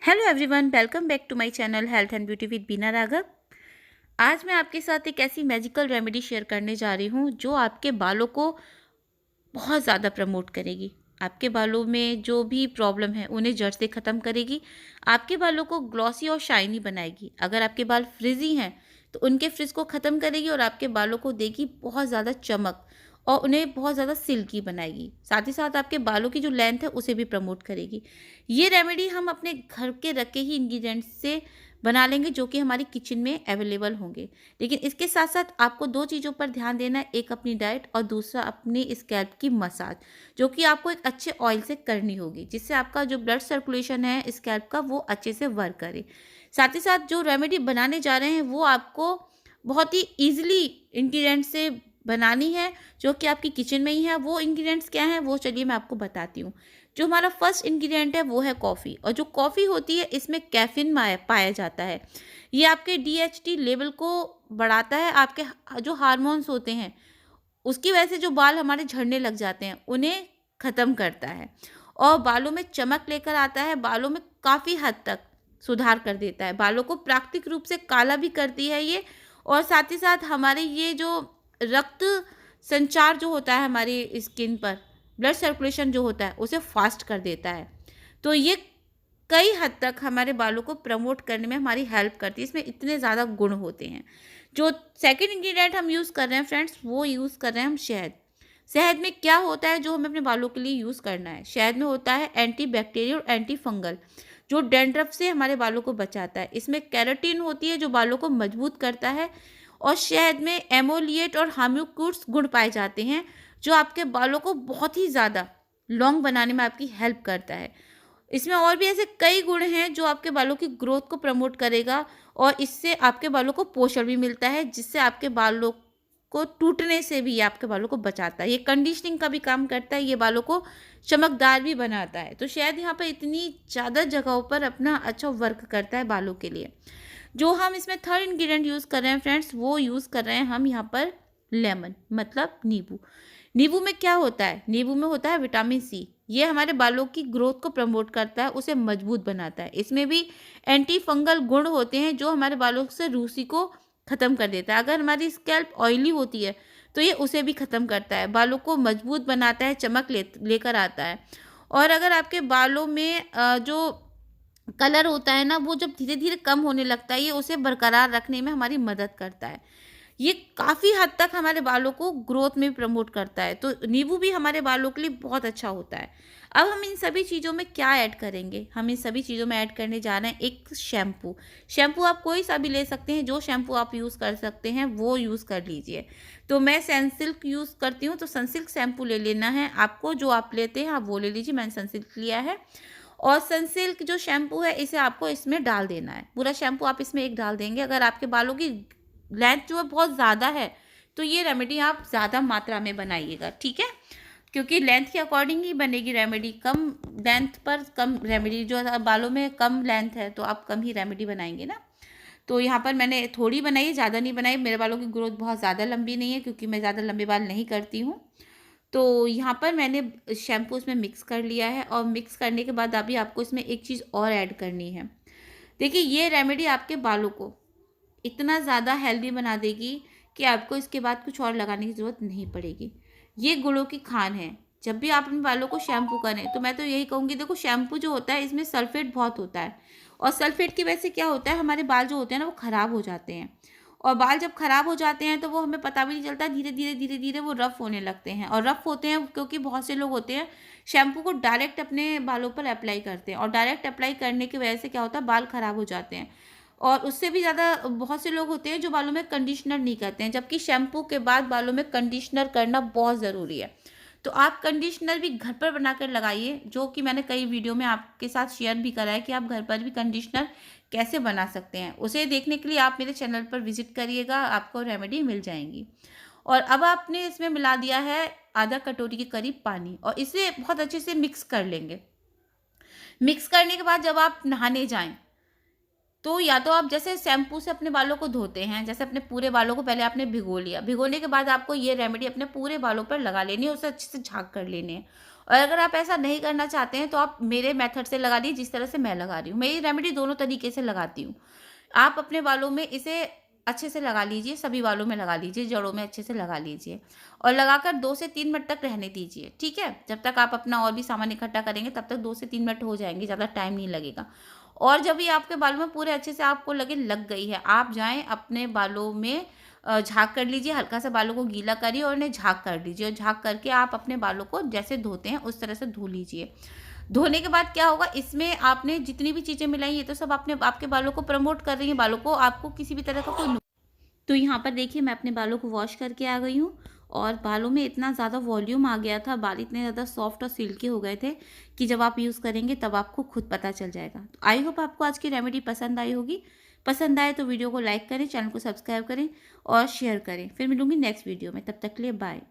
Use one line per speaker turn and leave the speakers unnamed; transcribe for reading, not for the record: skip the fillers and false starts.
Hello everyone, welcome back to my channel health and beauty with Beena Raghav. आज मैं आपके साथ एक ऐसी मैजिकल रेमेडी शेयर करने जा रही हूँ जो आपके बालों को बहुत ज़्यादा प्रमोट करेगी। आपके बालों में जो भी प्रॉब्लम है उन्हें जड़ से ख़त्म करेगी। आपके बालों को ग्लॉसी और शाइनी बनाएगी। अगर आपके बाल फ्रिजी हैं तो उनके फ्रिज को ख़त्म करेगी और आपके बालों को देगी बहुत ज़्यादा चमक और उन्हें बहुत ज़्यादा सिल्की बनाएगी। साथ ही साथ आपके बालों की जो लेंथ है उसे भी प्रमोट करेगी। ये रेमेडी हम अपने घर के रखे ही इंग्रेडिएंट्स से बना लेंगे जो कि हमारी किचन में अवेलेबल होंगे। लेकिन इसके साथ साथ आपको दो चीज़ों पर ध्यान देना है, एक अपनी डाइट और दूसरा अपनी स्कैल्प की मसाज, जो कि आपको एक अच्छे ऑयल से करनी होगी जिससे आपका जो ब्लड सर्कुलेशन है स्कैल्प का वो अच्छे से वर्क करे। साथ ही साथ जो रेमेडी बनाने जा रहे हैं वो आपको बहुत ही ईजिली इंग्रेडिएंट्स से बनानी है जो कि आपकी किचन में ही है। वो इंग्रेडिएंट्स क्या हैं वो चलिए मैं आपको बताती हूँ। जो हमारा फर्स्ट इंग्रेडिएंट है वो है कॉफ़ी, और जो कॉफ़ी होती है इसमें कैफीन पाया जाता है। ये आपके डीएचटी लेवल को बढ़ाता है। आपके जो हार्मोन्स होते हैं उसकी वजह से जो बाल हमारे झड़ने लग जाते हैं उन्हें ख़त्म करता है और बालों में चमक लेकर आता है। बालों में काफ़ी हद तक सुधार कर देता है। बालों को प्राकृतिक रूप से काला भी करती है ये, और साथ ही साथ हमारे ये जो रक्त संचार जो होता है हमारी स्किन पर, ब्लड सर्कुलेशन जो होता है उसे फास्ट कर देता है। तो ये कई हद तक हमारे बालों को प्रमोट करने में हमारी हेल्प करती है। इसमें इतने ज़्यादा गुण होते हैं। जो सेकंड इंग्रेडिएंट हम यूज़ कर रहे हैं फ्रेंड्स, वो यूज़ कर रहे हैं हम शहद। शहद में क्या होता है जो हमें अपने बालों के लिए यूज़ करना है? शहद में होता है एंटी बैक्टीरियल और एंटी फंगल, जो डैंड्रफ से हमारे बालों को बचाता है। इसमें केराटिन होती है जो बालों को मजबूत करता है, और शहद में एमोलिएट और हाम्युक्यूट्स गुण पाए जाते हैं जो आपके बालों को बहुत ही ज़्यादा लॉन्ग बनाने में आपकी हेल्प करता है। इसमें और भी ऐसे कई गुण हैं जो आपके बालों की ग्रोथ को प्रमोट करेगा, और इससे आपके बालों को पोषण भी मिलता है जिससे आपके बालों को टूटने से भी ये आपके बालों को बचाता है। ये कंडीशनिंग का भी काम करता है, ये बालों को चमकदार भी बनाता है। तो शायद यहाँ पर इतनी ज़्यादा जगहों पर अपना अच्छा वर्क करता है बालों के लिए। जो हम इसमें थर्ड इंग्रेडिएंट यूज़ कर रहे हैं फ्रेंड्स, वो यूज़ कर रहे हैं हम यहाँ पर लेमन, मतलब नींबू। नींबू में क्या होता है? नींबू में होता है विटामिन सी। ये हमारे बालों की ग्रोथ को प्रमोट करता है, उसे मजबूत बनाता है। इसमें भी एंटी फंगल गुण होते हैं जो हमारे बालों से रूसी को ख़त्म कर देता है। अगर हमारी स्कैल्प ऑयली होती है तो ये उसे भी ख़त्म करता है, बालों को मजबूत बनाता है, चमक लेकर आता है। और अगर आपके बालों में जो कलर होता है ना वो जब धीरे धीरे कम होने लगता है, ये उसे बरकरार रखने में हमारी मदद करता है। ये काफ़ी हद तक हमारे बालों को ग्रोथ में प्रमोट करता है। तो नींबू भी हमारे बालों के लिए बहुत अच्छा होता है। अब हम इन सभी चीज़ों में क्या ऐड करेंगे? हम इन सभी चीज़ों में ऐड करने जा रहे हैं एक शैम्पू। शैम्पू आप कोई सा भी ले सकते हैं, जो शैम्पू आप यूज़ कर सकते हैं वो यूज़ कर लीजिए। तो मैं सनसिल्क यूज़ करती हूँ, तो सनसिल्क शैम्पू ले लेना है आपको। जो आप लेते हैं आप वो ले लीजिए, मैंने सनसिल्क लिया है। और सनसिल्क जो शैम्पू है इसे आपको इसमें डाल देना है। पूरा शैम्पू आप इसमें एक डाल देंगे। अगर आपके बालों की लेंथ जो है बहुत ज़्यादा है तो ये रेमेडी आप ज़्यादा मात्रा में बनाइएगा, ठीक है? क्योंकि लेंथ के अकॉर्डिंग ही बनेगी रेमेडी। कम लेंथ पर कम रेमेडी, जो बालों में कम लेंथ है तो आप कम ही रेमेडी बनाएंगे ना। तो यहाँ पर मैंने थोड़ी बनाई है, ज़्यादा नहीं बनाई। मेरे बालों की ग्रोथ बहुत ज़्यादा लंबी नहीं है क्योंकि मैं ज़्यादा लंबे बाल नहीं करती हूँ। तो यहाँ पर मैंने शैम्पू इसमें मिक्स कर लिया है, और मिक्स करने के बाद अभी आपको इसमें एक चीज़ और ऐड करनी है। देखिए, ये रेमेडी आपके बालों को इतना ज़्यादा हेल्दी बना देगी कि आपको इसके बाद कुछ और लगाने की ज़रूरत नहीं पड़ेगी। ये गुड़ों की खान है। जब भी आप अपने बालों को शैम्पू करें तो मैं तो यही कहूँगी, देखो शैम्पू जो होता है इसमें सल्फेट बहुत होता है, और सल्फेट की वजह से क्या होता है, हमारे बाल जो होते हैं ना वो ख़राब हो जाते हैं। और बाल जब ख़राब हो जाते हैं तो वो हमें पता भी नहीं चलता, धीरे धीरे वो रफ़ होने लगते हैं। और रफ़ होते हैं क्योंकि बहुत से लोग होते हैं शैम्पू को डायरेक्ट अपने बालों पर अप्लाई करते हैं, और डायरेक्ट अप्लाई करने की वजह से क्या होता है, बाल ख़राब हो जाते हैं। और उससे भी ज़्यादा बहुत से लोग होते हैं जो बालों में कंडीशनर नहीं करते हैं, जबकि शैम्पू के बाद बालों में कंडीशनर करना बहुत ज़रूरी है। तो आप कंडीशनर भी घर पर बनाकर लगाइए, जो कि मैंने कई वीडियो में आपके साथ शेयर भी करा है कि आप घर पर भी कंडीशनर कैसे बना सकते हैं। उसे देखने के लिए आप मेरे चैनल पर विजिट करिएगा, आपको रेमेडी मिल जाएंगी। और अब आपने इसमें मिला दिया है आधा कटोरी के करीब पानी, और इसे बहुत अच्छे से मिक्स कर लेंगे। मिक्स करने के बाद जब आप नहाने जाएं तो या तो आप जैसे शैम्पू से अपने बालों को धोते हैं, जैसे अपने पूरे बालों को पहले आपने भिगो लिया, भिगोने के बाद आपको ये रेमेडी अपने पूरे बालों पर लगा लेनी है, उसे अच्छे से झाग कर लेने हैं। और अगर आप ऐसा नहीं करना चाहते हैं तो आप मेरे मेथड से लगा लीजिए, जिस तरह से मैं लगा रही हूँ। मैं ये रेमेडी दोनों तरीके से लगाती हूँ। आप अपने बालों में इसे अच्छे से लगा लीजिए, सभी बालों में लगा लीजिए, जड़ों में अच्छे से लगा लीजिए और लगाकर 2 से 3 मिनट तक रहने दीजिए, ठीक है? जब तक आप अपना और भी सामान इकट्ठा करेंगे तब तक 2 से 3 मिनट हो जाएँगे, ज़्यादा टाइम नहीं लगेगा। और जब ये आपके बालों में पूरे अच्छे से आपको लगे लग गई है, आप जाएँ अपने बालों में झाग कर लीजिए, हल्का-सा बालों को गीला करिए और उन्हें झाग कर लीजिए और झाग करके आप अपने बालों को जैसे धोते हैं उस तरह से धो लीजिए। धोने के बाद क्या होगा, इसमें आपने जितनी भी चीज़ें मिलाई ये तो सब आपने आपके बालों को प्रमोट कर रही हैं, बालों को आपको किसी भी तरह का कोई नु तो यहाँ पर देखिए मैं अपने बालों को वॉश करके आ गई हूँ और बालों में इतना ज़्यादा वॉल्यूम आ गया था, बाल इतने ज़्यादा सॉफ्ट और सिल्की हो गए थे कि जब आप यूज़ करेंगे तब आपको खुद पता चल जाएगा। तो आई होप आपको आज की रेमेडी पसंद आई होगी। पसंद आए तो वीडियो को लाइक करें, चैनल को सब्सक्राइब करें और शेयर करें। फिर मिलूँगी नेक्स्ट वीडियो में, तब तक के लिए बाय।